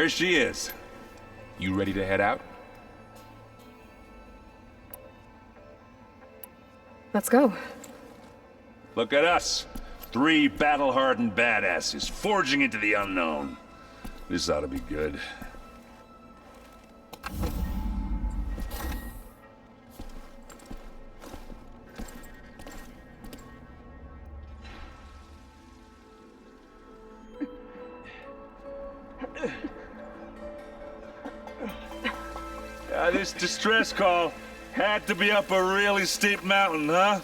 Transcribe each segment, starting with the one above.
There she is. You ready to head out? Let's go. Look at us. 3 battle-hardened badasses forging into the unknown. This ought to be good. This distress call had to be up a really steep mountain, huh?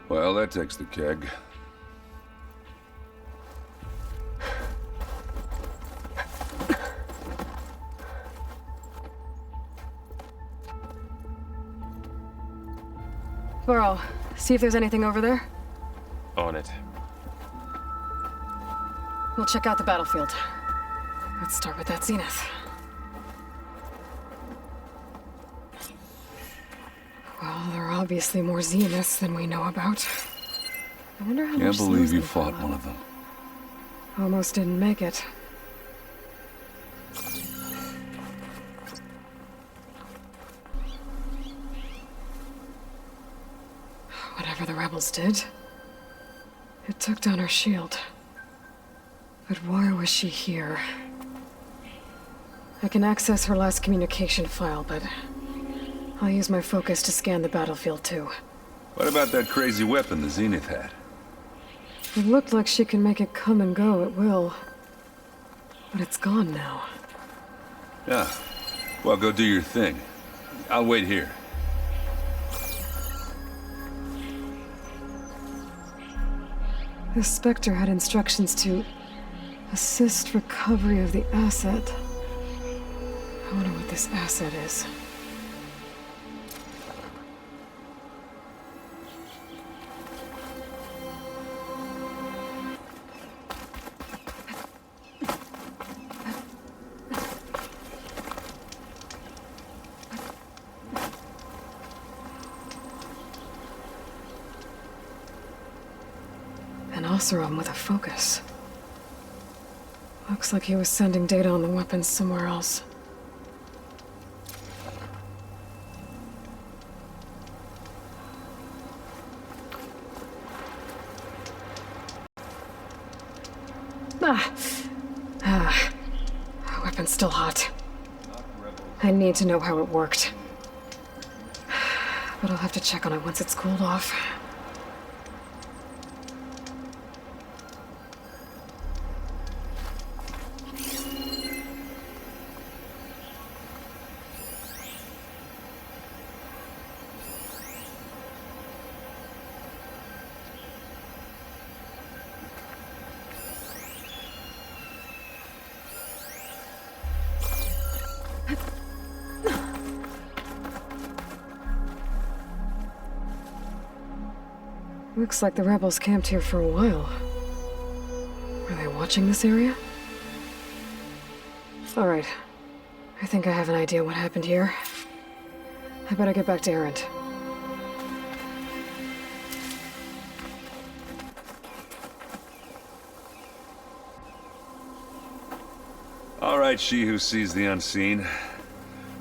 Well, that takes the keg. Varl, see if there's anything over there. On it. We'll check out the battlefield. Let's start with that zenith. Well, there are obviously more zeniths than we know about. I wonder how much Can't believe you snow's fought gonna one of them. Almost didn't make it. Whatever the rebels did, it took down her shield. But why was she here? I can access her last communication file, but I'll use my focus to scan the battlefield too. What about that crazy weapon the Zenith had? It looked like she can make it come and go at will. But it's gone now. Yeah. Well, go do your thing. I'll wait here. The Spectre had instructions to assist recovery of the asset. I wonder what this asset is. An Oseram with a focus. Looks like he was sending data on the weapons somewhere else. Weapon's still hot. I need to know how it worked. But I'll have to check on it once it's cooled off. Looks like the rebels camped here for a while. Are they watching this area? All right. I think I have an idea what happened here. I better get back to Erend. All right, she who sees the unseen.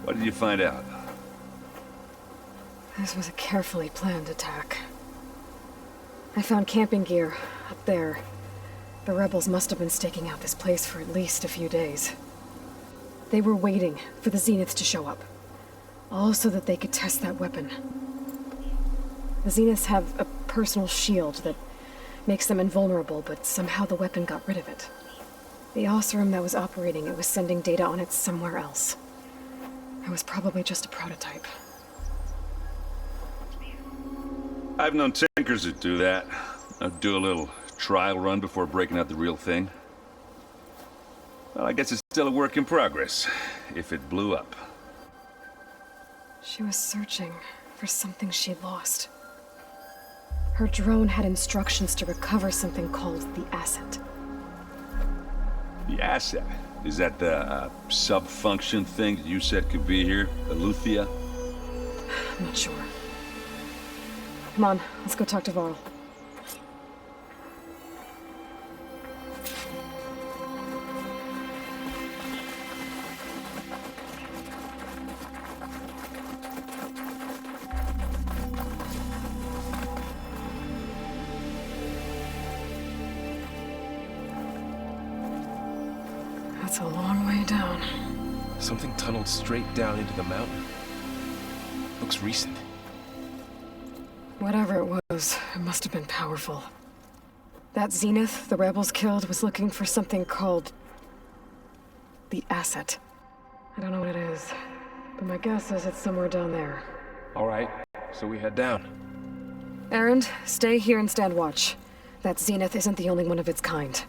What did you find out? This was a carefully planned attack. I found camping gear up there. The rebels must have been staking out this place for at least a few days. They were waiting for the Zeniths to show up, all so that they could test that weapon. The Zeniths have a personal shield that makes them invulnerable, but somehow the weapon got rid of it. The Oseram that was operating it was sending data on it somewhere else. It was probably just a prototype. I've known tinkers that do that. I'd do a little trial run before breaking out the real thing. Well, I guess it's still a work in progress, if it blew up. She was searching for something she lost. Her drone had instructions to recover something called the asset. The asset? Is that the sub-function thing that you said could be here? ELEUTHIA? I'm not sure. Come on, let's go talk to Varl. That's a long way down. Something tunneled straight down into the mountain. Looks recent. Whatever it was, it must have been powerful. That Zenith the rebels killed was looking for something called the asset. I don't know what it is, but my guess is it's somewhere down there. All right, so we head down. Erend, stay here and stand watch. That Zenith isn't the only one of its kind.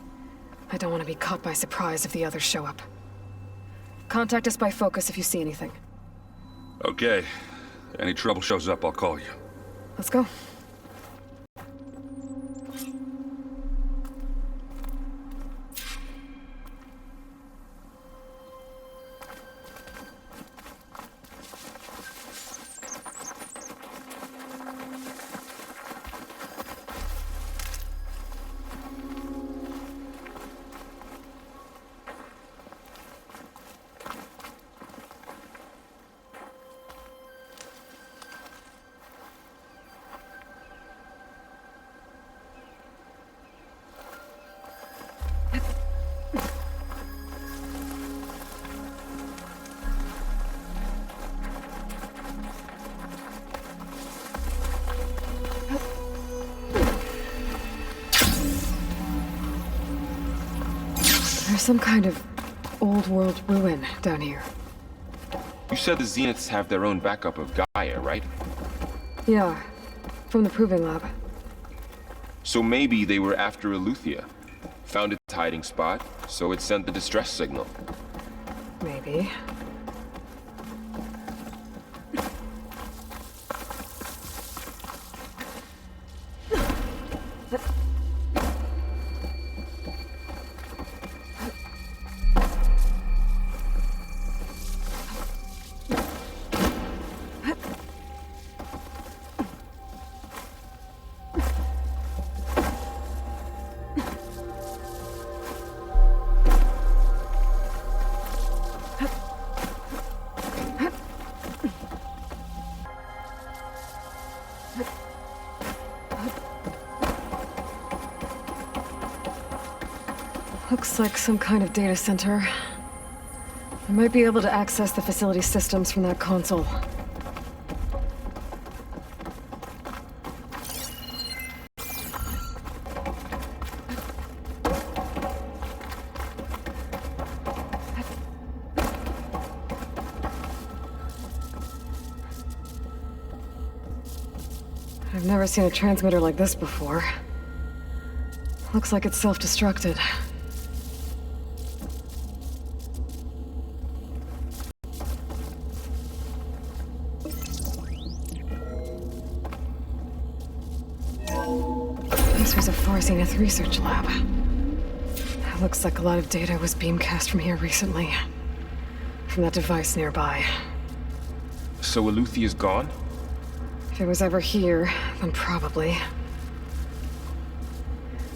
I don't want to be caught by surprise if the others show up. Contact us by focus if you see anything. Okay. Any trouble shows up, I'll call you. Let's go. There's some kind of old world ruin down here. You said the Zeniths have their own backup of GAIA, right? Yeah, from the proving lab. So maybe they were after ELEUTHIA. Found its hiding spot, so it sent the distress signal. Maybe. Looks like some kind of data center. I might be able to access the facility systems from that console. I've never seen a transmitter like this before. Looks like it's self-destructed. This was a Zenith research lab. It looks like a lot of data was beamcast from here recently. From that device nearby. So ELEUTHIA's gone? If it was ever here, then probably.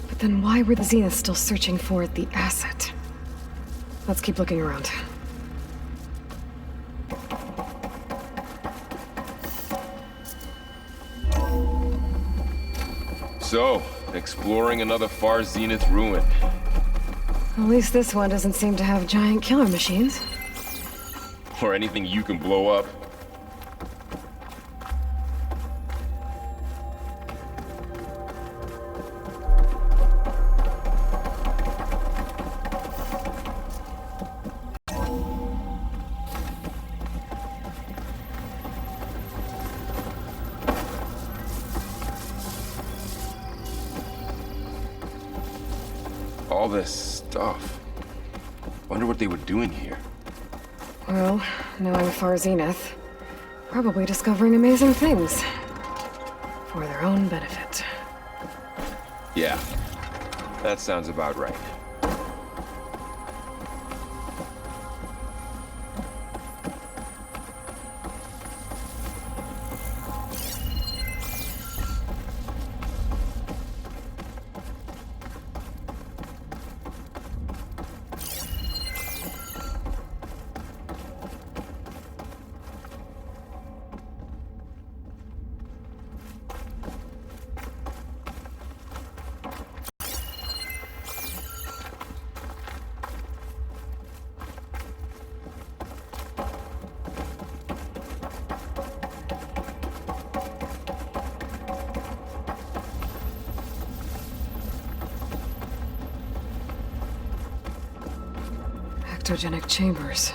But then why were the Zeniths still searching for the asset? Let's keep looking around. So, Exploring another far zenith ruin. At least this one doesn't seem to have giant killer machines. Or anything you can blow up. All this stuff. Wonder what they were doing here. Well, knowing Far Zenith, probably discovering amazing things. For their own benefit. Yeah, that sounds about right. Ectogenic chambers.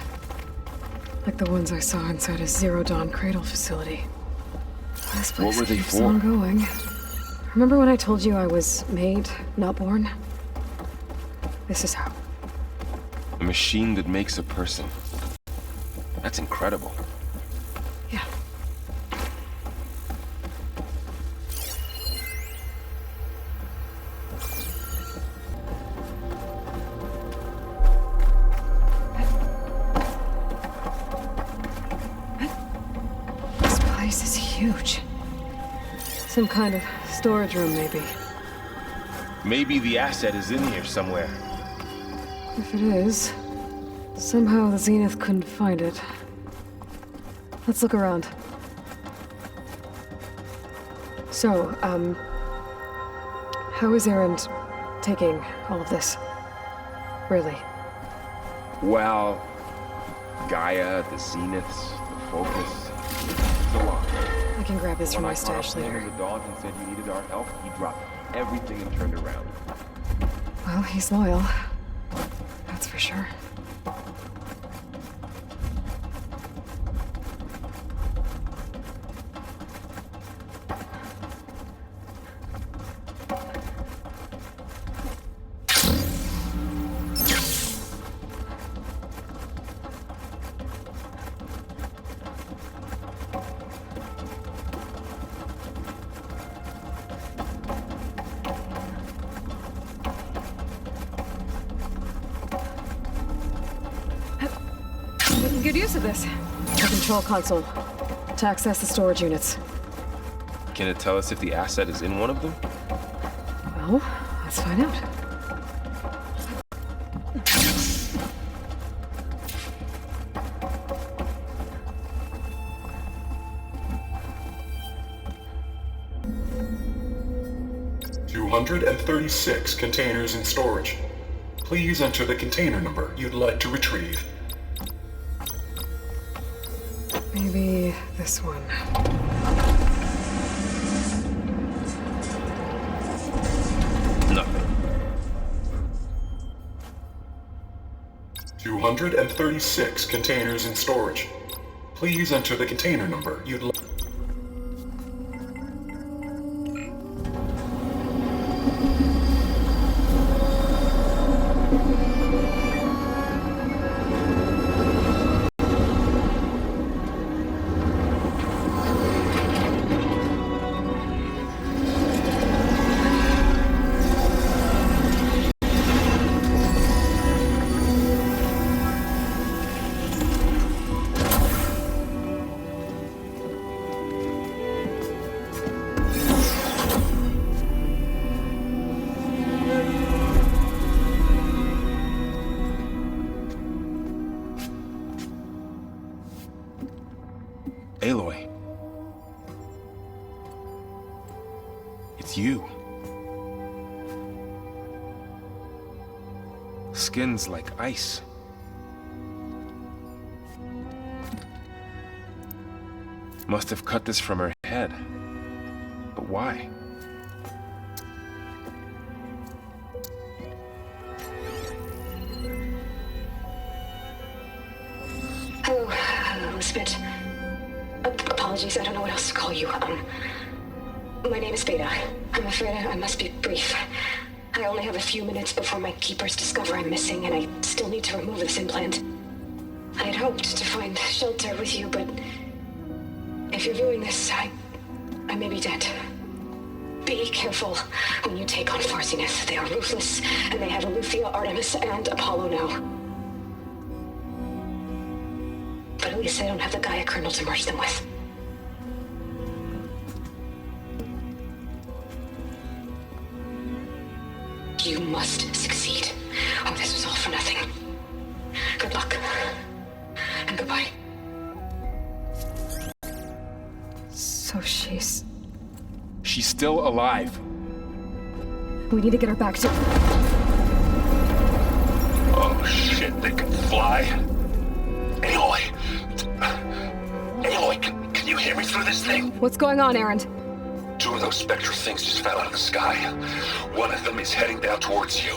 Like the ones I saw inside a Zero Dawn Cradle facility. This place What were they keeps for? on going. Remember when I told you I was made, not born? This is how. A machine that makes a person. That's incredible. Yeah. This place is huge. Some kind of storage room, maybe. Maybe the asset is in here somewhere. If it is, somehow the Zenith couldn't find it. Let's look around. So, how is Erend taking all of this? Really? Well, Gaia, the zeniths, the focus. It's a lot. I can grab this from When my I caught up stash with him later. in the dawn and said you needed our help, he dropped everything and turned around. Well, he's loyal. That's for sure. Making good use of this. The control console. To access the storage units. Can it tell us if the asset is in one of them? Well, let's find out. $236 containers in storage. Please enter the container number you'd like to retrieve. Maybe this one. Nothing. 236 containers in storage. Please enter the container number you'd like. Aloy. 'It's you. skin's like ice. Must have cut this from her head. But why? Hello, Elizabeth. Apologies, I don't know what else to call you. My name is Beta. I'm afraid I must be brief. I only have a few minutes before my keepers discover I'm missing, and I still need to remove this implant. I had hoped to find shelter with you, but if you're viewing this, I may be dead. Be careful when you take on Far Zenith. They are ruthless, and they have ELEUTHIA, Artemis, and Apollo now. But at least I don't have the GAIA kernel to merge them with. You must succeed. Oh, this was all for nothing. Good luck. And goodbye. So she's... She's still alive. We need to get her back to... Oh shit, they can fly. Aloy! Aloy, can you hear me through this thing? What's going on, Erend? Two of those spectral things just fell out of the sky. One of them is heading down towards you.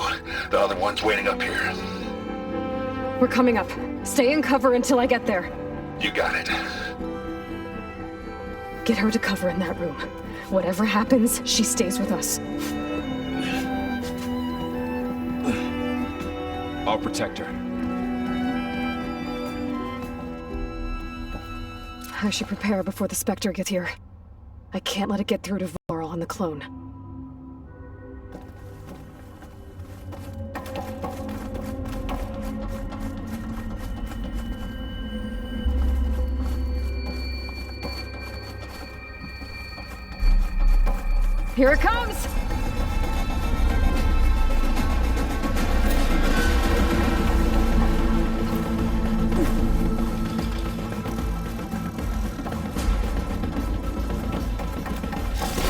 The other one's waiting up here. We're coming up. Stay in cover until I get there. You got it. Get her to cover in that room. Whatever happens, she stays with us. I'll protect her. I should prepare before the Spectre gets here. I can't let it get through to Varl on the clone. Here it comes!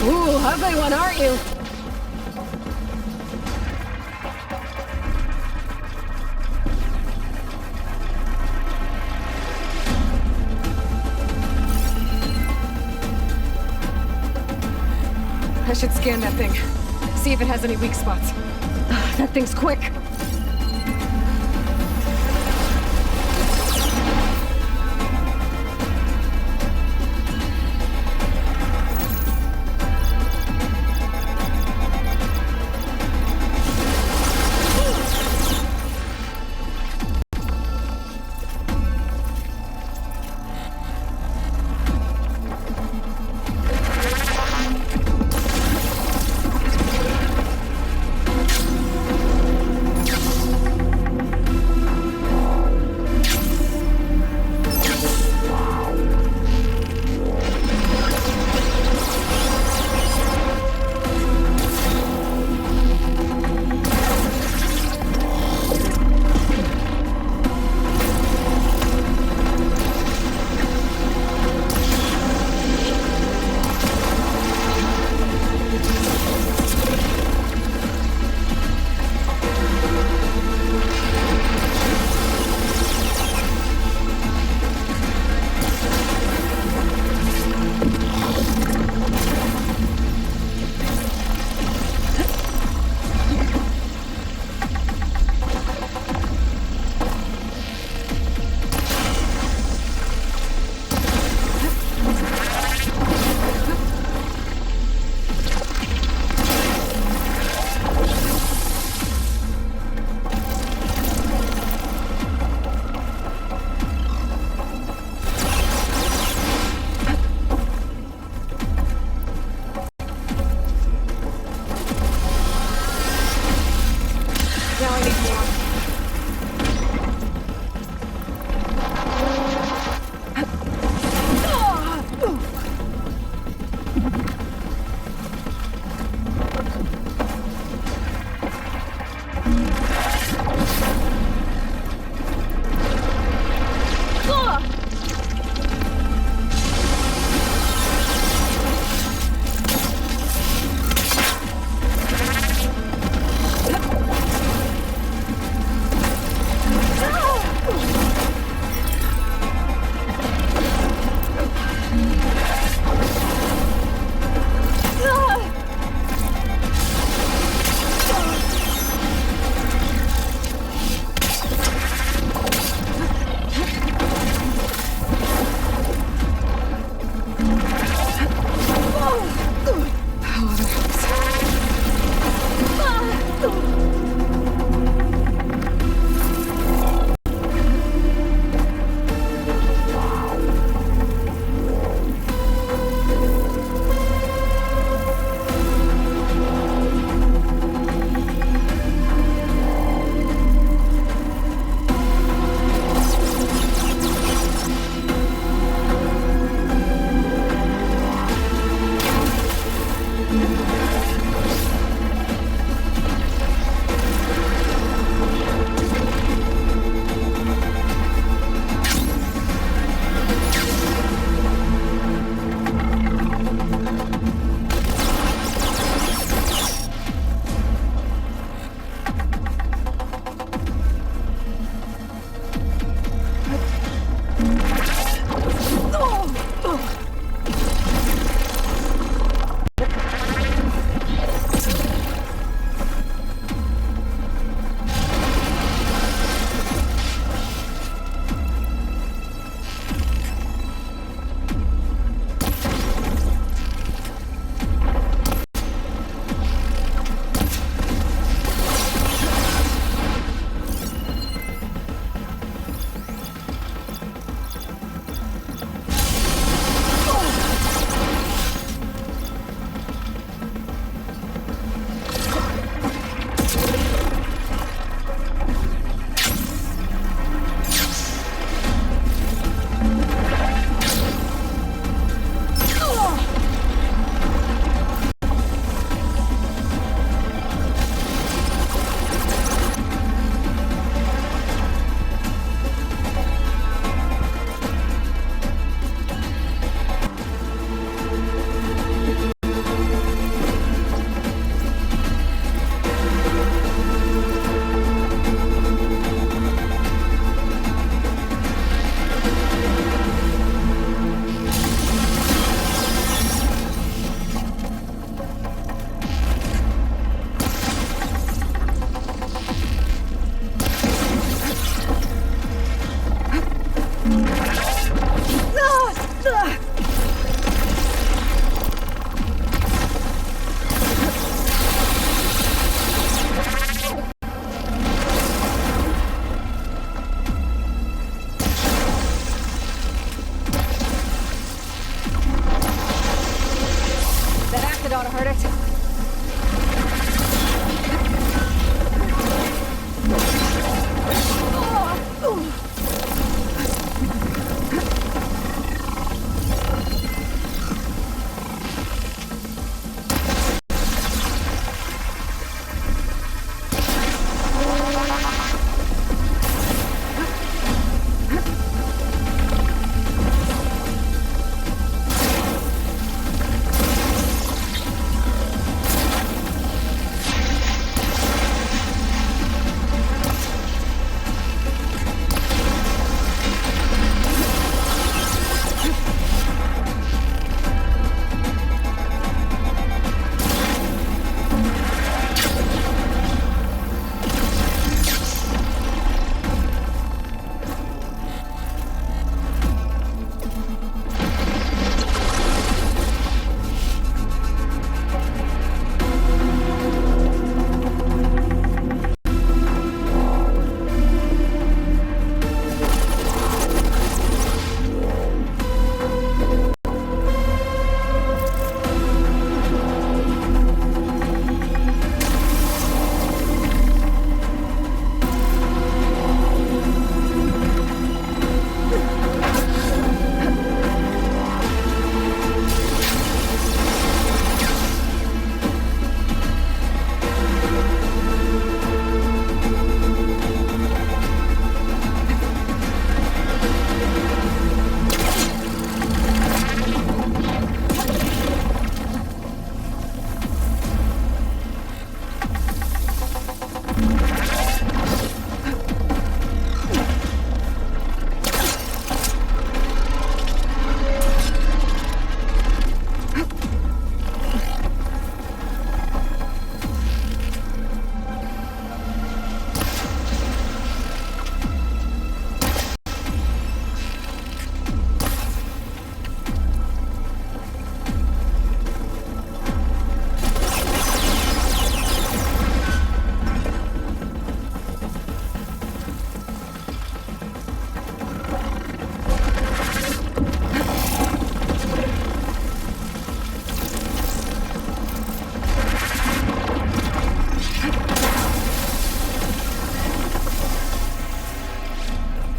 Ooh, ugly one, aren't you? I should scan that thing. See if it has any weak spots. That thing's quick.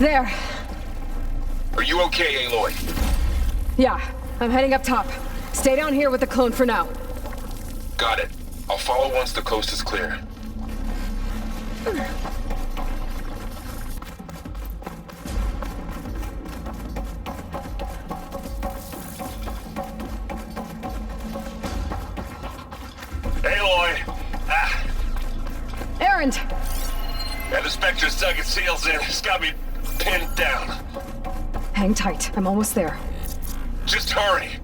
There. Are you okay, Aloy? Yeah, I'm heading up top. Stay down here with the clone for now. Got it. I'll follow once the coast is clear. Aloy! Erend! Yeah, the Spectre's dug its heels in. It's got me pinned down. Hang tight. I'm almost there. Just hurry.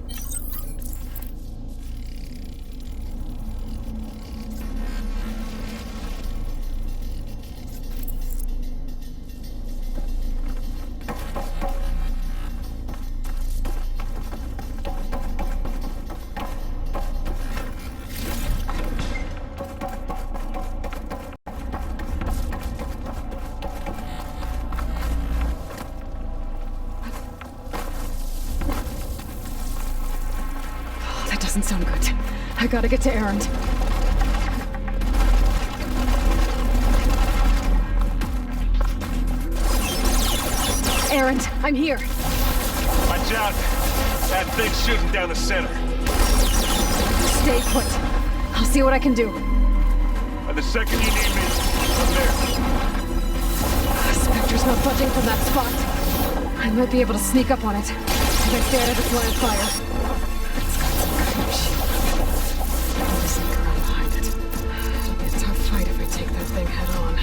That doesn't sound good. I gotta get to Erend. Erend, I'm here. Watch out. That thing's shooting down the center. Stay put. I'll see what I can do. And the second you need me, I'm there. Spectre's not budging from that spot. I might be able to sneak up on it if I stay out of its line of fire. It's got some kind of shield. I'll just sneak around behind it. It'll be a tough fight if I take that thing head on.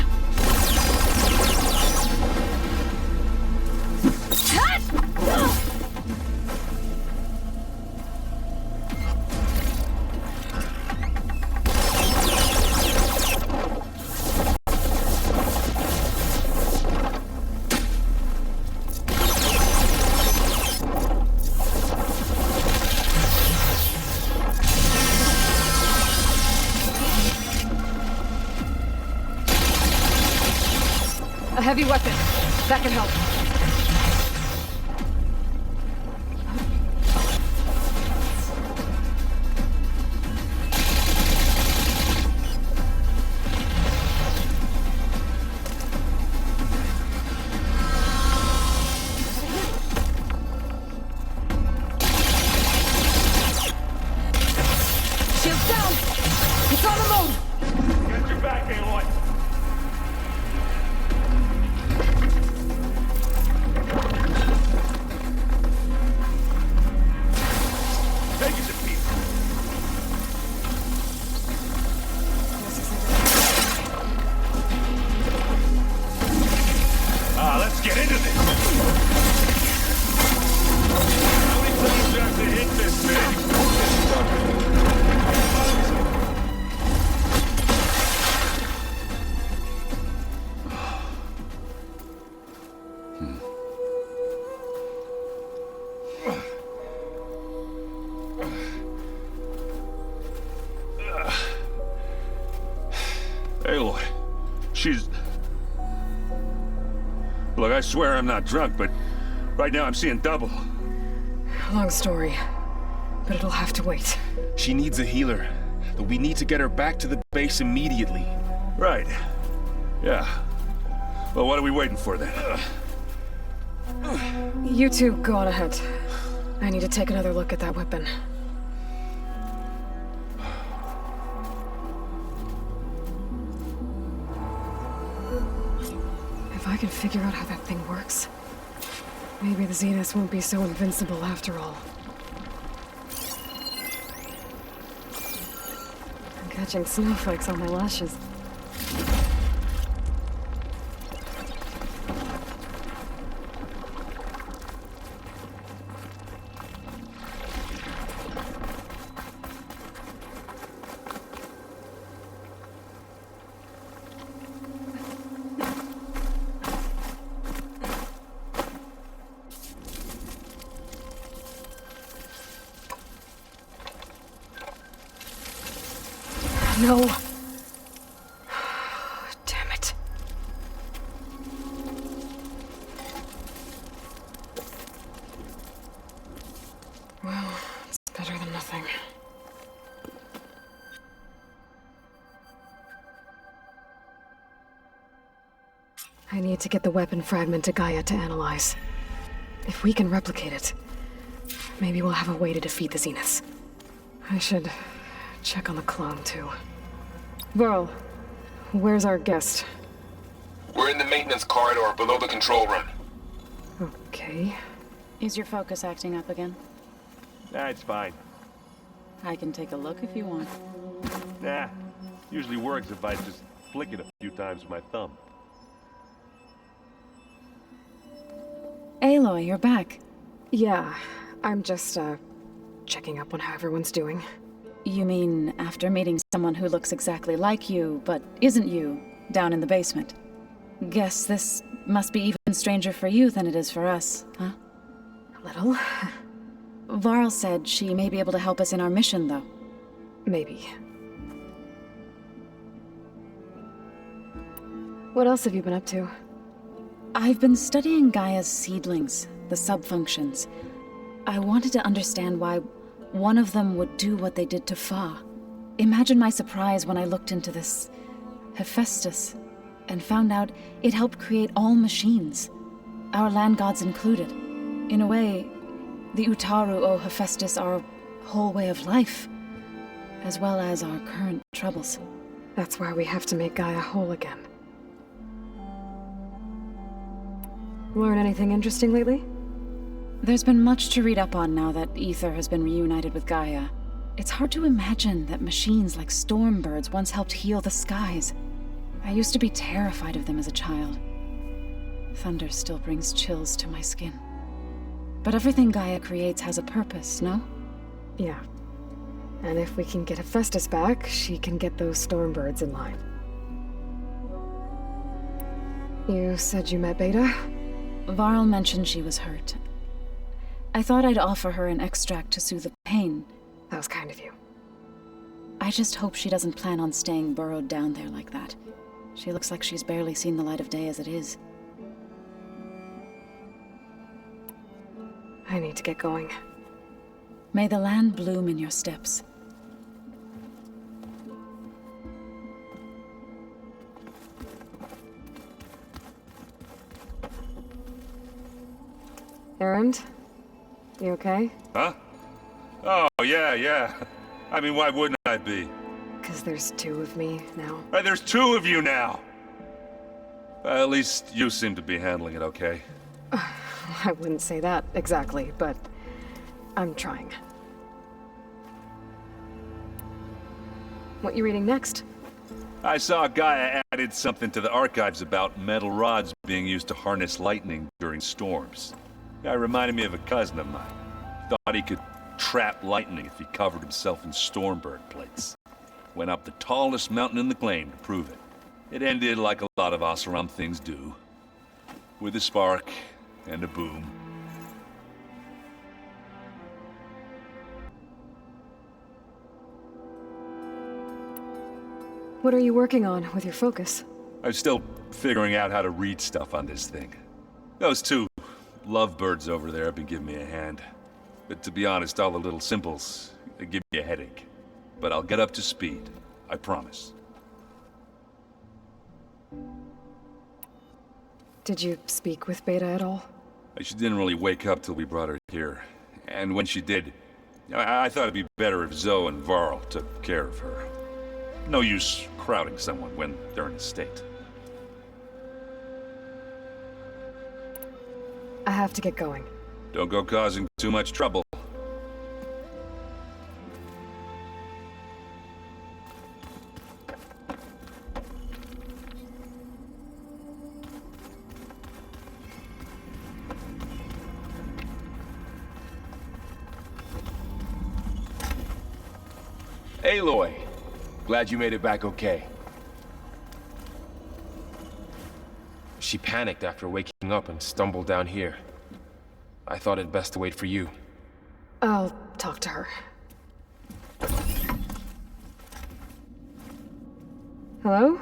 A heavy weapon. That can help. Shield's down! It's on the move! Get your back, Aloy. Take it to pieces. Let's get into this. How many times do I have to hit this thing? Aloy, she's... Look, I swear I'm not drunk, but right now I'm seeing double. Long story, but it'll have to wait. She needs a healer. But we need to get her back to the base immediately. Right. Yeah. Well, what are we waiting for then? You two go on ahead. I need to take another look at that weapon. If I can figure out how that thing works, maybe the JEANAIS won't be so invincible after all. I'm catching snowflakes on my lashes. No. Damn it. Well, it's better than nothing. I need need to get the weapon fragment to Gaia to analyze. If we can replicate it, maybe we'll have a way to defeat the Zeniths. I should check on the clone, too. Varl, where's our guest? We're in the maintenance corridor below the control room. Okay. Is your focus acting up again? Nah, it's fine. I can take a look if you want. Nah, usually works if I just flick it a few times with my thumb. Aloy, you're back. Yeah, I'm just, checking up on how everyone's doing. You mean after meeting someone who looks exactly like you, but isn't you, down in the basement? Guess this must be even stranger for you than it is for us, huh? A little. Varl said she may be able to help us in our mission, though. Maybe. What else have you been up to? I've been studying Gaia's seedlings, the subfunctions. I wanted to understand why one of them would do what they did to Fa. Imagine my surprise when I looked into this Hephaestus and found out it helped create all machines, our land gods included. In a way, the Utaru owe Hephaestus our whole way of life, as well as our current troubles. That's why we have to make Gaia whole again. Learn anything interesting lately? There's been much to read up on now that Ether has been reunited with Gaia. It's hard to imagine that machines like stormbirds once helped heal the skies. I used to be terrified of them as a child. Thunder still brings chills to my skin. But everything Gaia creates has a purpose, no? Yeah. And if we can get Hephaestus back, she can get those stormbirds in line. You said you met Beta? Varl mentioned she was hurt. I thought I'd offer her an extract to soothe the pain. That was kind of you. I just hope she doesn't plan on staying burrowed down there like that. She looks like she's barely seen the light of day as it is. I need to get going. May the land bloom in your steps. Erend? You okay? Huh? Oh, yeah. I mean, why wouldn't I be? 'Cause there's two of me now. Right, there's two of you now! At least you seem to be handling it okay. I wouldn't say that exactly, but I'm trying. What you reading next? I saw Gaia added something to the archives about metal rods being used to harness lightning during storms. Guy reminded me of a cousin of mine. Thought he could trap lightning if he covered himself in stormbird plates. Went up the tallest mountain in the claim to prove it. It ended like a lot of Oseram things do. With a spark and a boom. What are you working on with your focus? I'm still figuring out how to read stuff on this thing. Those two lovebirds over there have been giving me a hand. But to be honest, all the little symbols, they give me a headache. But I'll get up to speed. I promise. Did you speak with Beta at all? She didn't really wake up till we brought her here. And when she did, I thought it'd be better if Zoe and Varl took care of her. No use crowding someone when they're in a state. I have to get going. Don't go causing too much trouble. Aloy, glad you made it back okay. She panicked after waking up and stumbled down here. I thought it best to wait for you. I'll talk to her. Hello?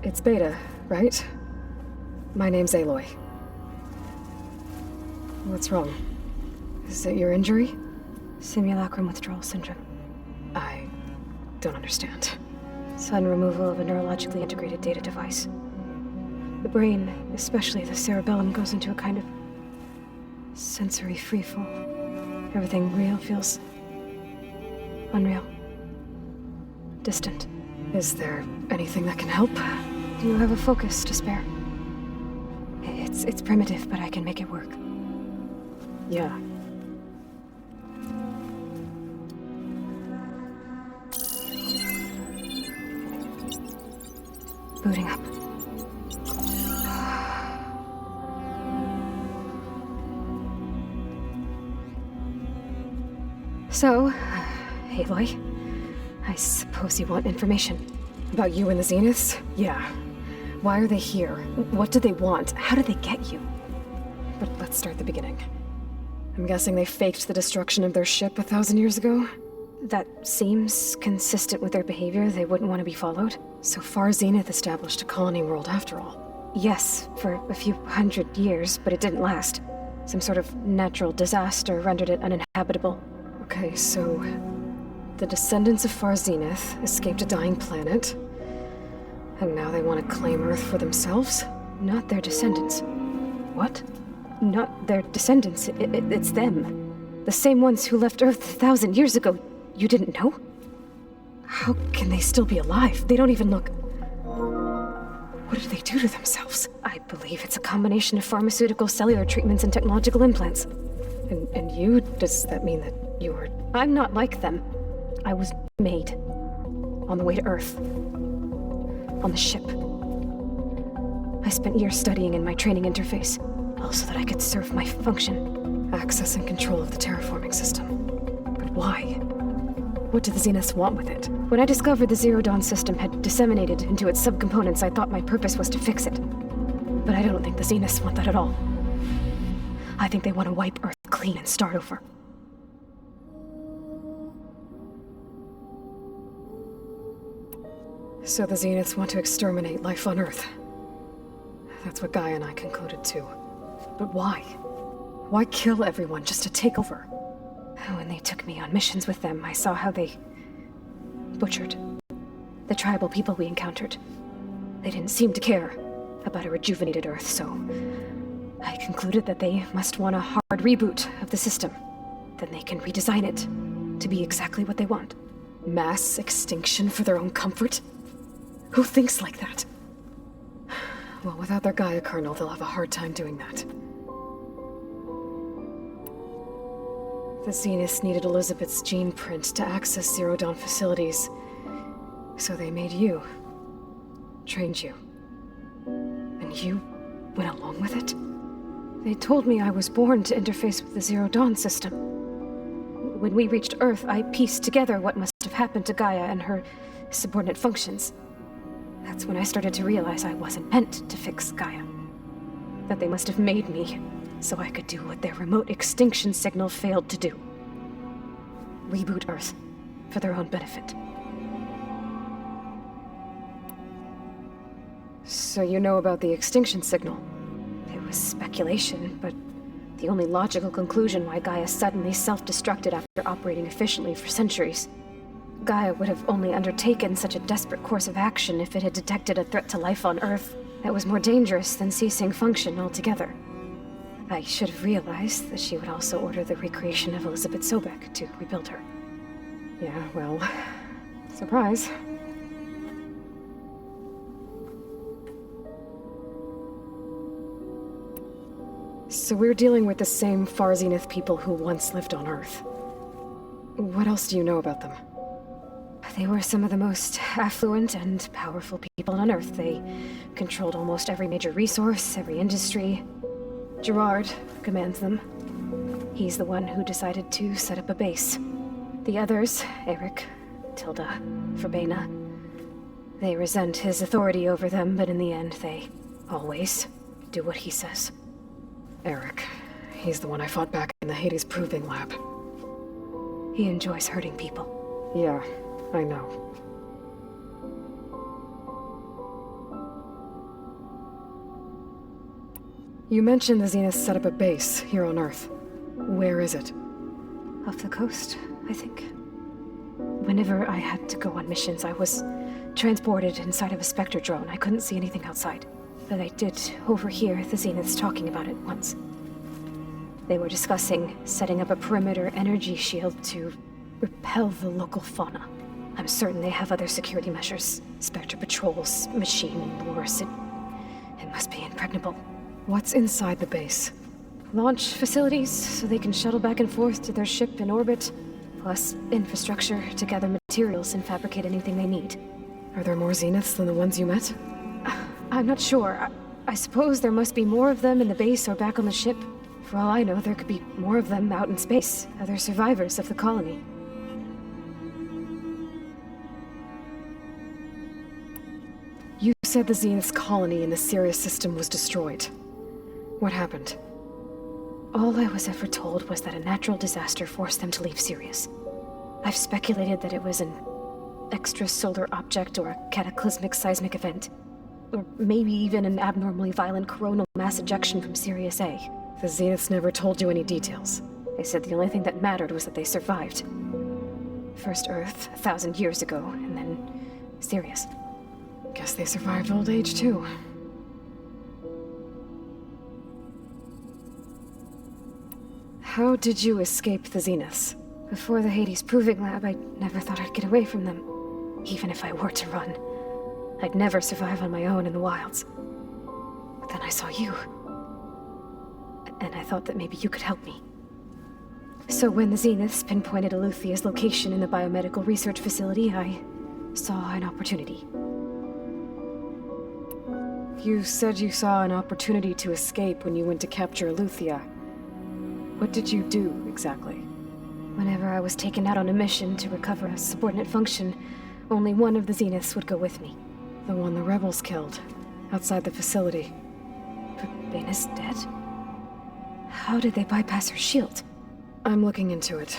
It's Beta, right? My name's Aloy. What's wrong? Is it your injury? Simulacrum withdrawal syndrome. I don't understand. Sudden removal of a neurologically integrated data device. The brain, especially the cerebellum, goes into a kind of sensory freefall. Everything real feels unreal. Distant. Is there anything that can help? Do you have a focus to spare? It's primitive, but I can make it work. Yeah. Booting up. So, Aloy, I suppose you want information. About you and the Zeniths? Yeah. Why are they here? What do they want? How did they get you? But let's start at the beginning. I'm guessing they faked the destruction of their ship 1,000 years ago? That seems consistent with their behavior. They wouldn't want to be followed. So far, Zenith established a colony world after all. Yes, for a few hundred years, but it didn't last. Some sort of natural disaster rendered it uninhabitable. Okay, so the descendants of Far Zenith escaped a dying planet, and now they want to claim Earth for themselves? Not their descendants. What? Not their descendants. It's them. The same ones who left Earth 1,000 years ago. You didn't know? How can they still be alive? They don't even look... What did they do to themselves? I believe it's a combination of pharmaceutical, cellular treatments, and technological implants. And you? Does that mean that you were... I'm not like them. I was made. On the way to Earth. On the ship. I spent years studying in my training interface, all so that I could serve my function. Access and control of the terraforming system. But why? What do the Zeniths want with it? When I discovered the Zero Dawn system had disseminated into its subcomponents, I thought my purpose was to fix it. But I don't think the Zeniths want that at all. I think they want to wipe Earth clean and start over. So the Zeniths want to exterminate life on Earth. That's what GAIA and I concluded too. But why? Why kill everyone just to take over? When they took me on missions with them, I saw how they butchered the tribal people we encountered. They didn't seem to care about a rejuvenated Earth, so I concluded that they must want a hard reboot of the system. Then they can redesign it to be exactly what they want. Mass extinction for their own comfort? Who thinks like that? Well, without their GAIA kernel, they'll have a hard time doing that. The Zeniths needed Elizabeth's gene print to access Zero Dawn facilities. So they made you. Trained you. And you went along with it? They told me I was born to interface with the Zero Dawn system. When we reached Earth, I pieced together what must have happened to GAIA and her subordinate functions. That's when I started to realize I wasn't meant to fix GAIA. That they must have made me so I could do what their remote extinction signal failed to do. Reboot Earth for their own benefit. So you know about the extinction signal? It was speculation, but the only logical conclusion why GAIA suddenly self-destructed after operating efficiently for centuries. GAIA would have only undertaken such a desperate course of action if it had detected a threat to life on Earth that was more dangerous than ceasing function altogether. I should have realized that she would also order the recreation of Elizabeth Sobek to rebuild her. Yeah, well, surprise. So we're dealing with the same Far Zenith people who once lived on Earth. What else do you know about them? They were some of the most affluent and powerful people on Earth. They controlled almost every major resource, every industry. Gerard commands them. He's the one who decided to set up a base. The others, Eric, Tilda, Verbena, they resent his authority over them, but in the end, they always do what he says. Eric. He's the one I fought back in the Hades Proving Lab. He enjoys hurting people. Yeah, I know. You mentioned the Zeniths set up a base here on Earth. Where is it? Off the coast, I think. Whenever I had to go on missions, I was transported inside of a Spectre drone. I couldn't see anything outside. But I did overhear the Zeniths talking about it once. They were discussing setting up a perimeter energy shield to repel the local fauna. I'm certain they have other security measures. Spectre patrols, machine lures. It must be impregnable. What's inside the base? Launch facilities, so they can shuttle back and forth to their ship in orbit. Plus infrastructure to gather materials and fabricate anything they need. Are there more Zeniths than the ones you met? I'm not sure. I suppose there must be more of them in the base or back on the ship. For all I know, there could be more of them out in space, other survivors of the colony. You said the Zenith's colony in the Sirius system was destroyed. What happened? All I was ever told was that a natural disaster forced them to leave Sirius. I've speculated that it was an extrasolar object or a cataclysmic seismic event. Or maybe even an abnormally violent coronal mass ejection from Sirius A. The Zeniths never told you any details. They said the only thing that mattered was that they survived. First Earth, 1,000 years ago, and then Sirius. Guess they survived old age, too. How did you escape the Zeniths? Before the Hades Proving Lab, I never thought I'd get away from them. Even if I were to run. I'd never survive on my own in the wilds. But then I saw you. And I thought that maybe you could help me. So when the Zeniths pinpointed ELEUTHIA's location in the biomedical research facility, I saw an opportunity. You said you saw an opportunity to escape when you went to capture ELEUTHIA. What did you do, exactly? Whenever I was taken out on a mission to recover a subordinate function, only one of the Zeniths would go with me. The one the rebels killed, outside the facility. But Baina's dead? How did they bypass her shield? I'm looking into it.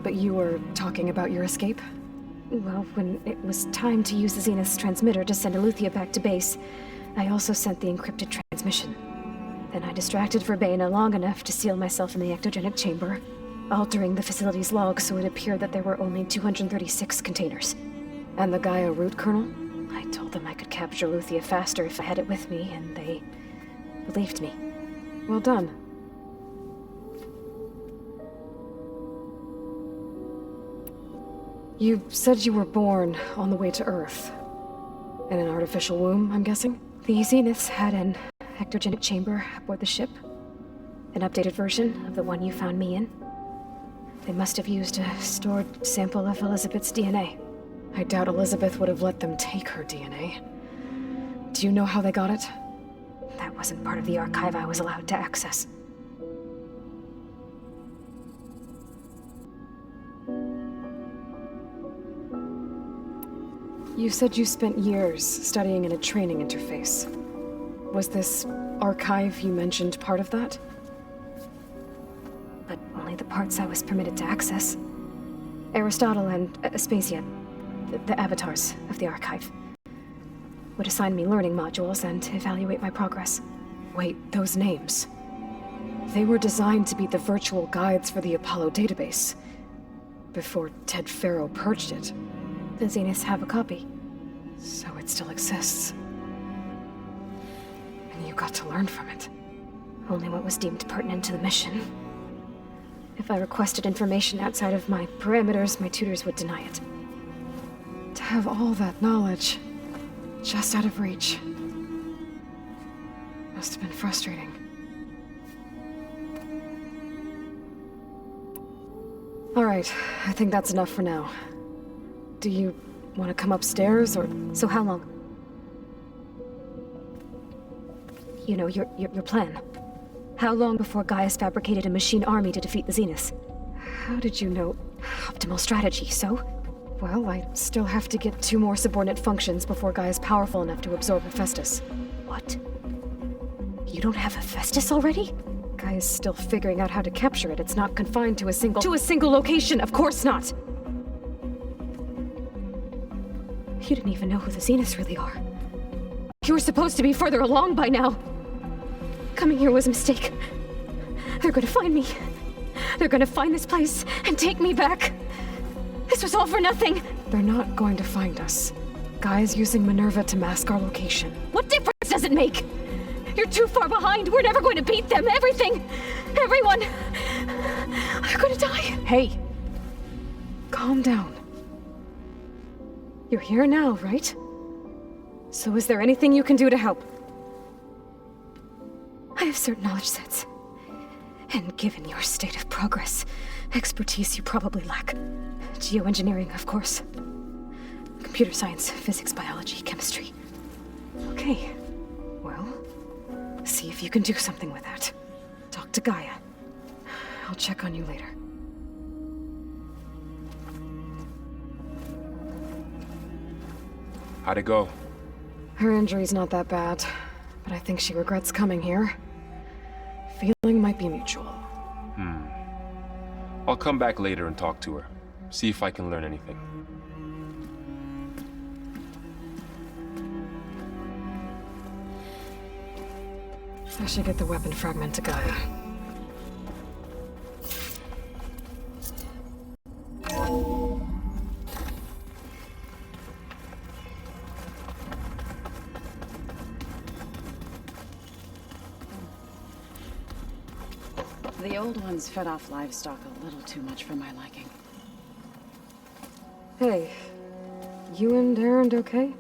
But you were talking about your escape? Well, when it was time to use the Zenith's transmitter to send ELEUTHIA back to base, I also sent the encrypted transmission. Then I distracted Verbena long enough to seal myself in the ectogenic chamber, altering the facility's log so it appeared that there were only 236 containers. And the GAIA root kernel? I told them I could capture ELEUTHIA faster if I had it with me, and they believed me. Well done. You said you were born on the way to Earth. In an artificial womb, I'm guessing? The Zeniths had an ectogenic chamber aboard the ship. An updated version of the one you found me in. They must have used a stored sample of Elizabeth's DNA. I doubt Elizabeth would have let them take her DNA. Do you know how they got it? That wasn't part of the archive I was allowed to access. You said you spent years studying in a training interface. Was this archive you mentioned part of that? But only the parts I was permitted to access. Aristotle and Aspasia, the avatars of the archive, would assign me learning modules and evaluate my progress. Wait, those names. They were designed to be the virtual guides for the Apollo database, before Ted Faro purged it. The Zeniths have a copy. So it still exists. And you got to learn from it. Only what was deemed pertinent to the mission. If I requested information outside of my parameters, my tutors would deny it. To have all that knowledge, just out of reach, must have been frustrating. All right, I think that's enough for now. Do you want to come upstairs, or... So how long? You know, your plan. How long before GAIA's fabricated a machine army to defeat the Zeniths? How did you know? Optimal strategy, so? Well, I still have to get 2 more subordinate functions before GAIA's powerful enough to absorb Hephaestus. What? You don't have Hephaestus already? GAIA's still figuring out how to capture it. It's not confined to a single... To a single location, of course not! You didn't even know who the Zeniths really are. You were supposed to be further along by now. Coming here was a mistake. They're gonna find me. They're gonna find this place and take me back. This was all for nothing! They're not going to find us. Gaia's using Minerva to mask our location. What difference does it make? You're too far behind. We're never going to beat them. Everything, everyone, are going to die. Hey, calm down. You're here now, right? So is there anything you can do to help? I have certain knowledge sets. And given your state of progress, expertise you probably lack. Geoengineering, of course. Computer science, physics, biology, chemistry. Okay. Well, see if you can do something with that. Talk to Gaia. I'll check on you later. How'd it go? Her injury's not that bad, but I think she regrets coming here. Feeling might be mutual. I'll come back later and talk to her. See if I can learn anything. I should get the weapon fragment to Gaia. The old ones fed off livestock a little too much for my liking. Hey, you and Erend okay?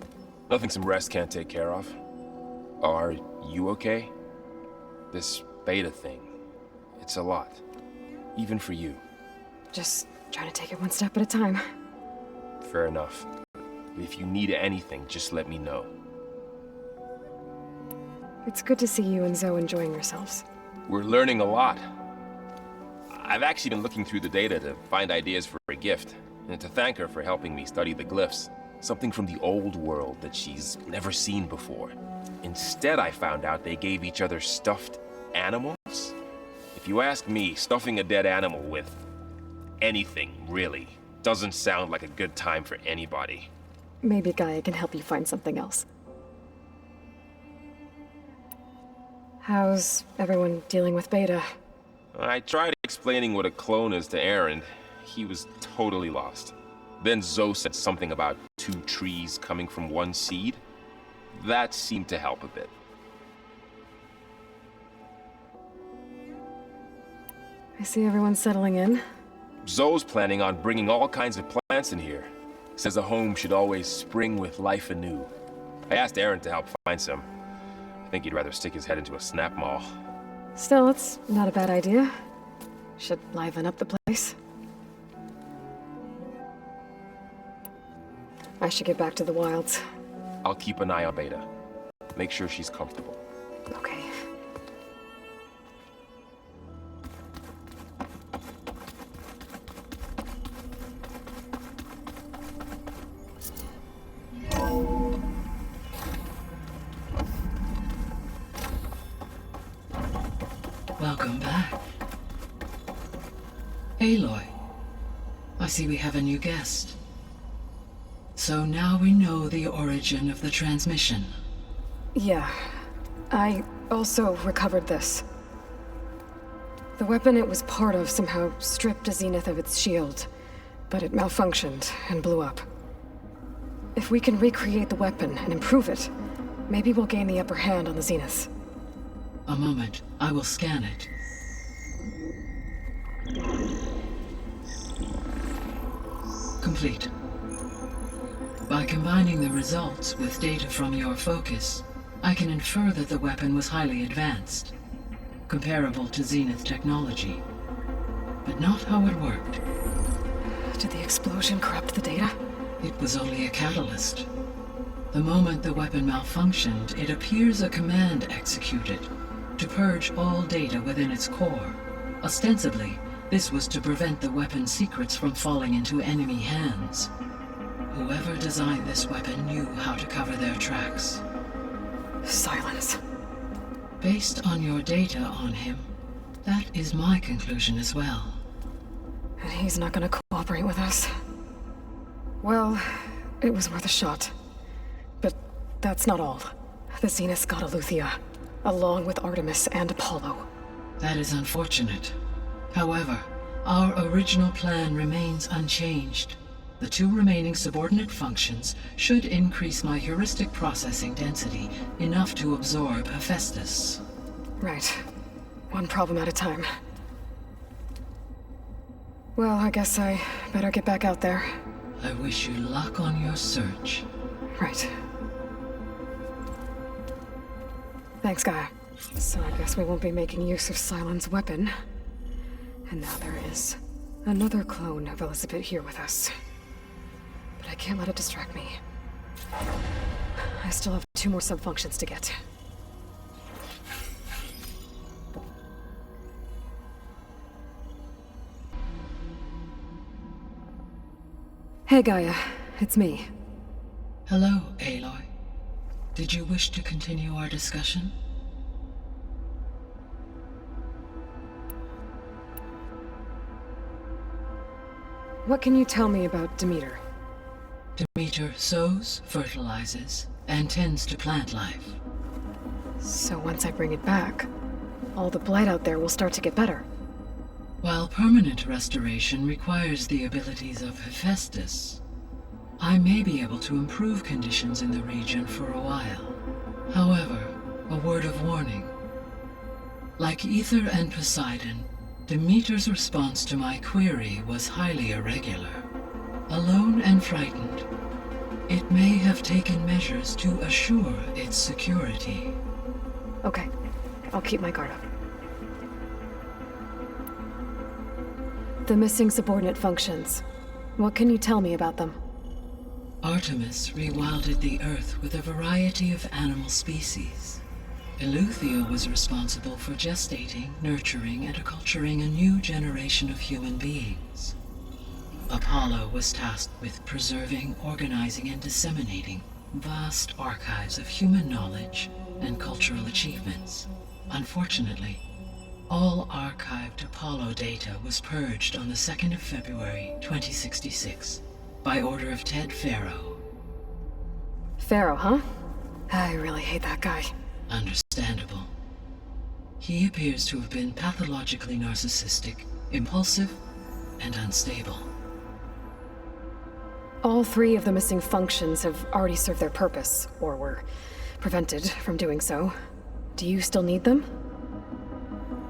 Nothing some rest can't take care of. Are you okay? This beta thing, it's a lot. Even for you. Just trying to take it one step at a time. Fair enough. If you need anything, just let me know. It's good to see you and Zoe enjoying yourselves. We're learning a lot. I've actually been looking through the data to find ideas for a gift, and to thank her for helping me study the glyphs. Something from the old world that she's never seen before. Instead, I found out they gave each other stuffed animals. If you ask me, stuffing a dead animal with anything, really, doesn't sound like a good time for anybody. Maybe Gaia can help you find something else. How's everyone dealing with Beta? I tried explaining what a clone is to Erend. He was totally lost. Then Zoe said something about 2 trees coming from 1 seed. That seemed to help a bit. I see everyone settling in. Zoe's planning on bringing all kinds of plants in here. Says a home should always spring with life anew. I asked Erend to help find some. I think he'd rather stick his head into a snap maul. Still, it's not a bad idea. Should liven up the place. I should get back to the wilds. I'll keep an eye on Beta. Make sure she's comfortable. Okay. Welcome back. Aloy, I see we have a new guest. So now we know the origin of the transmission. Yeah. I also recovered this. The weapon it was part of somehow stripped a Zenith of its shield, but it malfunctioned and blew up. If we can recreate the weapon and improve it, maybe we'll gain the upper hand on the Zeniths. A moment, I will scan it. Complete. By combining the results with data from your focus, I can infer that the weapon was highly advanced, comparable to Zenith technology, but not how it worked. Did the explosion corrupt the data? It was only a catalyst. The moment the weapon malfunctioned, it appears a command executed to purge all data within its core. Ostensibly, this was to prevent the weapon's secrets from falling into enemy hands. Whoever designed this weapon knew how to cover their tracks. Silence. Based on your data on him, that is my conclusion as well. And he's not gonna cooperate with us. Well, it was worth a shot. But that's not all. The Zeniths got ELEUTHIA, along with Artemis and Apollo. That is unfortunate. However, our original plan remains unchanged. The 2 remaining subordinate functions should increase my heuristic processing density enough to absorb Hephaestus. Right. One problem at a time. Well, I guess I better get back out there. I wish you luck on your search. Right. Thanks, Gaia. So I guess we won't be making use of Cylon's weapon. And now there is another clone of Elizabeth here with us. But I can't let it distract me. I still have 2 more subfunctions to get. Hey, Gaia. It's me. Hello, Aloy. Did you wish to continue our discussion? What can you tell me about Demeter? Demeter sows, fertilizes, and tends to plant life. So once I bring it back, all the blight out there will start to get better. While permanent restoration requires the abilities of Hephaestus, I may be able to improve conditions in the region for a while. However, a word of warning. Like Ether and Poseidon, Demeter's response to my query was highly irregular. Alone and frightened, it may have taken measures to assure its security. Okay, I'll keep my guard up. The missing subordinate functions. What can you tell me about them? Artemis rewilded the Earth with a variety of animal species. ELEUTHIA was responsible for gestating, nurturing, and acculturating a new generation of human beings. Apollo was tasked with preserving, organizing, and disseminating vast archives of human knowledge and cultural achievements. Unfortunately, all archived Apollo data was purged on the 2nd of February, 2066, by order of Ted Faro. Pharaoh, huh? I really hate that guy. Understandable. He appears to have been pathologically narcissistic, impulsive, and unstable. All 3 of the missing functions have already served their purpose, or were prevented from doing so. Do you still need them?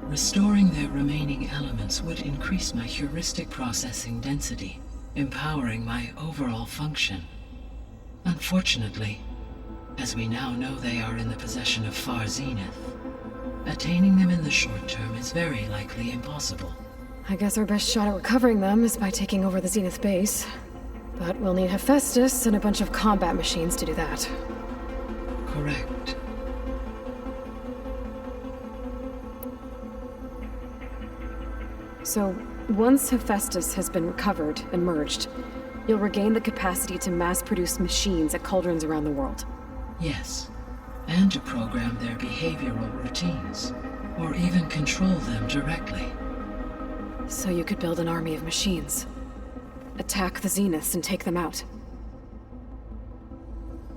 Restoring their remaining elements would increase my heuristic processing density, empowering my overall function. Unfortunately, as we now know they are in the possession of Far Zenith, attaining them in the short term is very likely impossible. I guess our best shot at recovering them is by taking over the Zenith base. But we'll need Hephaestus and a bunch of combat machines to do that. Correct. So, once Hephaestus has been recovered and merged, you'll regain the capacity to mass-produce machines at cauldrons around the world. Yes, and to program their behavioral routines, or even control them directly. So you could build an army of machines. Attack the Zeniths and take them out.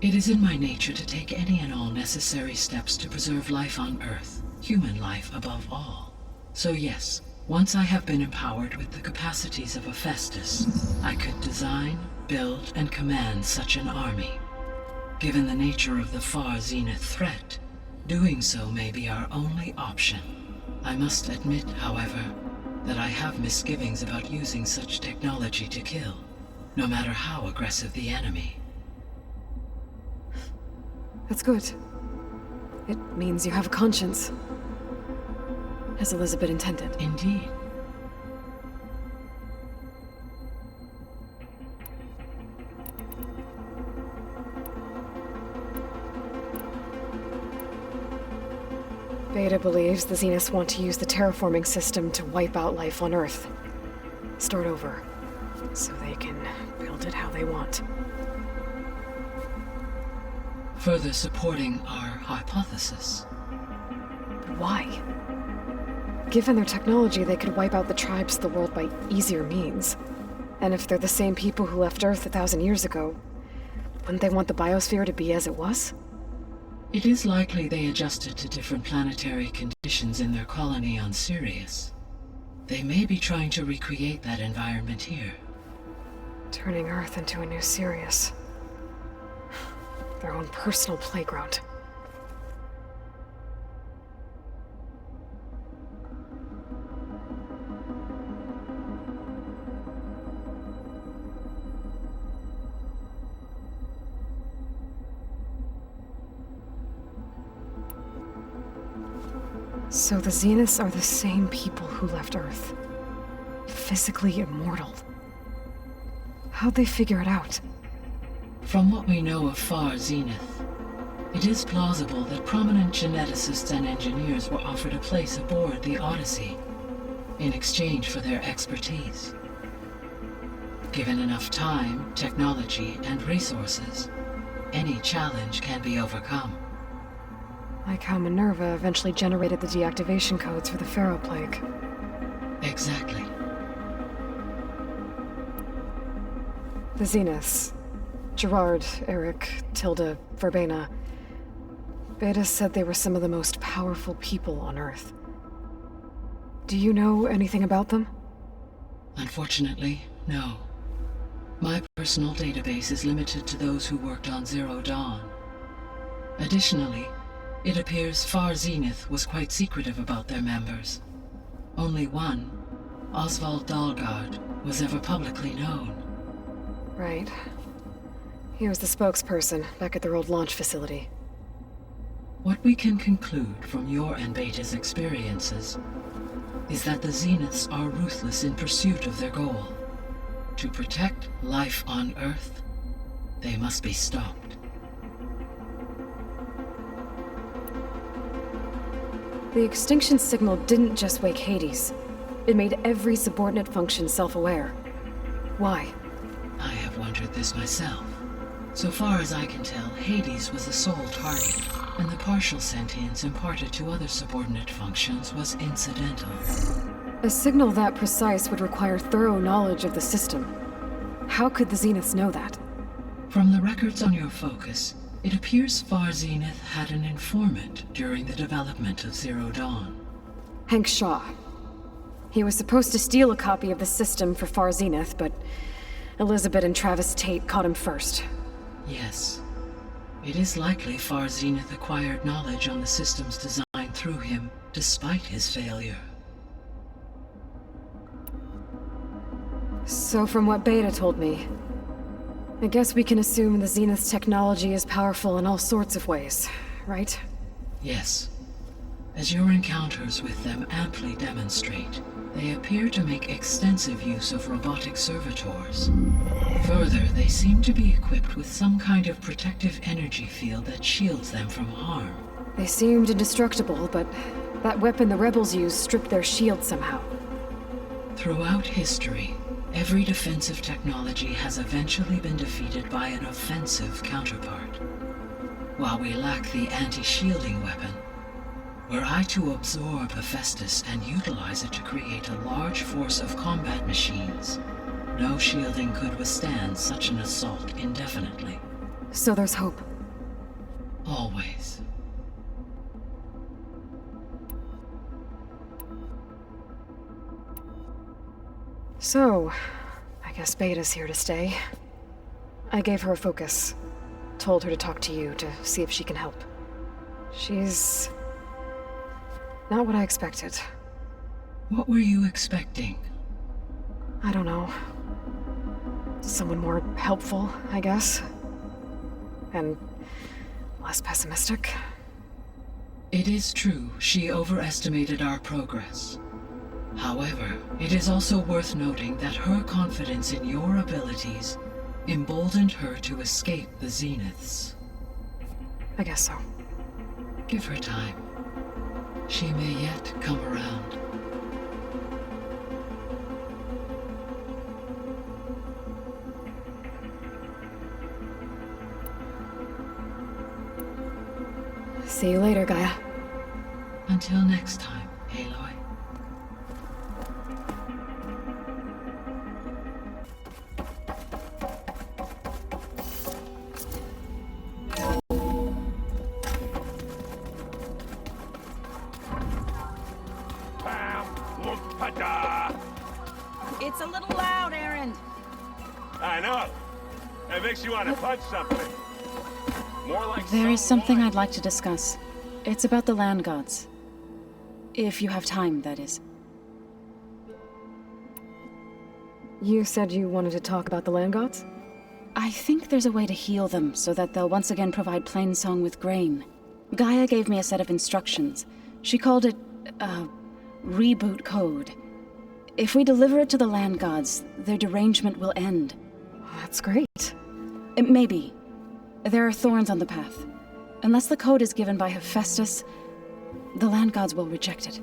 It is in my nature to take any and all necessary steps to preserve life on Earth, human life above all. So yes, once I have been empowered with the capacities of Hephaestus, I could design, build, and command such an army. Given the nature of the Far Zenith threat, doing so may be our only option. I must admit, however, that I have misgivings about using such technology to kill, no matter how aggressive the enemy. That's good. It means you have a conscience. As Elizabeth intended. Indeed. Beta believes the Zeniths want to use the terraforming system to wipe out life on Earth. Start over, so they can build it how they want. Further supporting our hypothesis. But why? Given their technology, they could wipe out the tribes of the world by easier means. And if they're the same people who left Earth 1,000 years ago, wouldn't they want the biosphere to be as it was? It is likely they adjusted to different planetary conditions in their colony on Sirius. They may be trying to recreate that environment here. Turning Earth into a new Sirius. Their own personal playground. So the Zeniths are the same people who left Earth. Physically immortal. How'd they figure it out? From what we know of Far Zenith, it is plausible that prominent geneticists and engineers were offered a place aboard the Odyssey in exchange for their expertise. Given enough time, technology, and resources, any challenge can be overcome. Like how Minerva eventually generated the deactivation codes for the Pharaoh Plague. Exactly. The Zeniths. Gerard, Eric, Tilda, Verbena. Beta said they were some of the most powerful people on Earth. Do you know anything about them? Unfortunately, no. My personal database is limited to those who worked on Zero Dawn. Additionally, it appears Far Zenith was quite secretive about their members. Only one, Oswald Dahlgard, was ever publicly known. Right. He was the spokesperson back at their old launch facility. What we can conclude from your and Beta's experiences is that the Zeniths are ruthless in pursuit of their goal. To protect life on Earth, they must be stopped. The extinction signal didn't just wake Hades. It made every subordinate function self-aware. Why? I have wondered this myself. So far as I can tell, Hades was the sole target, and the partial sentience imparted to other subordinate functions was incidental. A signal that precise would require thorough knowledge of the system. How could the Zeniths know that? From the records on your focus, it appears Far Zenith had an informant during the development of Zero Dawn. Hank Shaw. He was supposed to steal a copy of the system for Far Zenith, but Elizabeth and Travis Tate caught him first. Yes. It is likely Far Zenith acquired knowledge on the system's design through him, despite his failure. So from what Beta told me, I guess we can assume the Zenith's technology is powerful in all sorts of ways, right? Yes. As your encounters with them amply demonstrate, they appear to make extensive use of robotic servitors. Further, they seem to be equipped with some kind of protective energy field that shields them from harm. They seemed indestructible, but that weapon the rebels used stripped their shield somehow. Throughout history, every defensive technology has eventually been defeated by an offensive counterpart. While we lack the anti-shielding weapon, were I to absorb Hephaestus and utilize it to create a large force of combat machines, no shielding could withstand such an assault indefinitely. So there's hope. Always. So, I guess Beta's here to stay. I gave her a focus. Told her to talk to you to see if she can help. She's not what I expected. What were you expecting? I don't know. Someone more helpful, I guess. And less pessimistic. It is true, she overestimated our progress. However, it is also worth noting that her confidence in your abilities emboldened her to escape the Zeniths. I guess so. Give her time. She may yet come around. See you later, Gaia. Until next time, Aloy. It's a little loud, Erend. I know. That makes you want to punch something. More like There is some something wine. I'd like to discuss. It's about the land gods. If you have time, that is. You said you wanted to talk about the land gods? I think there's a way to heal them so that they'll once again provide Plainsong with grain. Gaia gave me a set of instructions. She called it, reboot code. If we deliver it to the land gods, their derangement will end. That's great. Maybe. There are thorns on the path. Unless the code is given by Hephaestus, the land gods will reject it.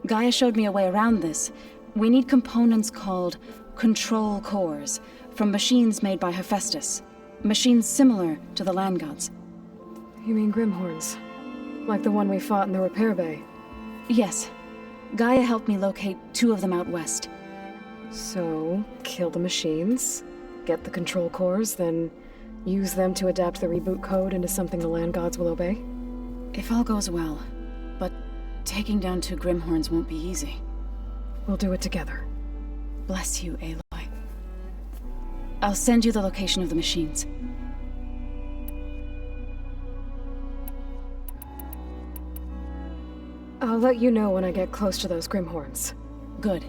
Gaia showed me a way around this. We need components called control cores from machines made by Hephaestus. Machines similar to the land gods. You mean Grimhorns? Like the one we fought in the repair bay? Yes. Gaia helped me locate 2 of them out west. So, kill the machines, get the control cores, then use them to adapt the reboot code into something the land gods will obey? If all goes well. But taking down 2 Grimhorns won't be easy. We'll do it together. Bless you, Aloy. I'll send you the location of the machines. I'll let you know when I get close to those Grimhorns. Good.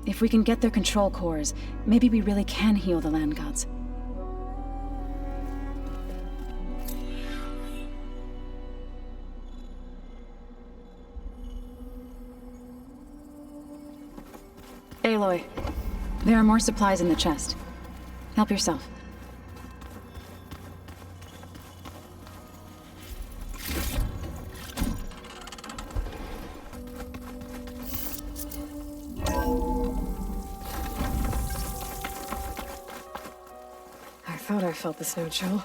If we can get their control cores, maybe we really can heal the land gods. Aloy, there are more supplies in the chest. Help yourself. I thought I felt the snow chill.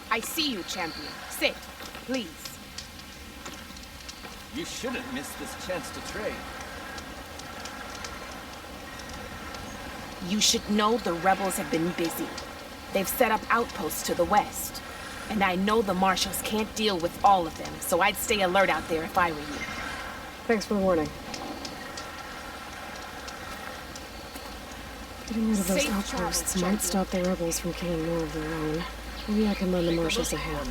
I see you, champion. Sit, please. You shouldn't miss this chance to trade. You should know the rebels have been busy. They've set up outposts to the west. And I know the marshals can't deal with all of them, so I'd stay alert out there if I were you. Thanks for the warning. Getting rid of those Safe outposts travels, might stop the rebels from killing more of their own. Maybe I can lend the marshals a hand.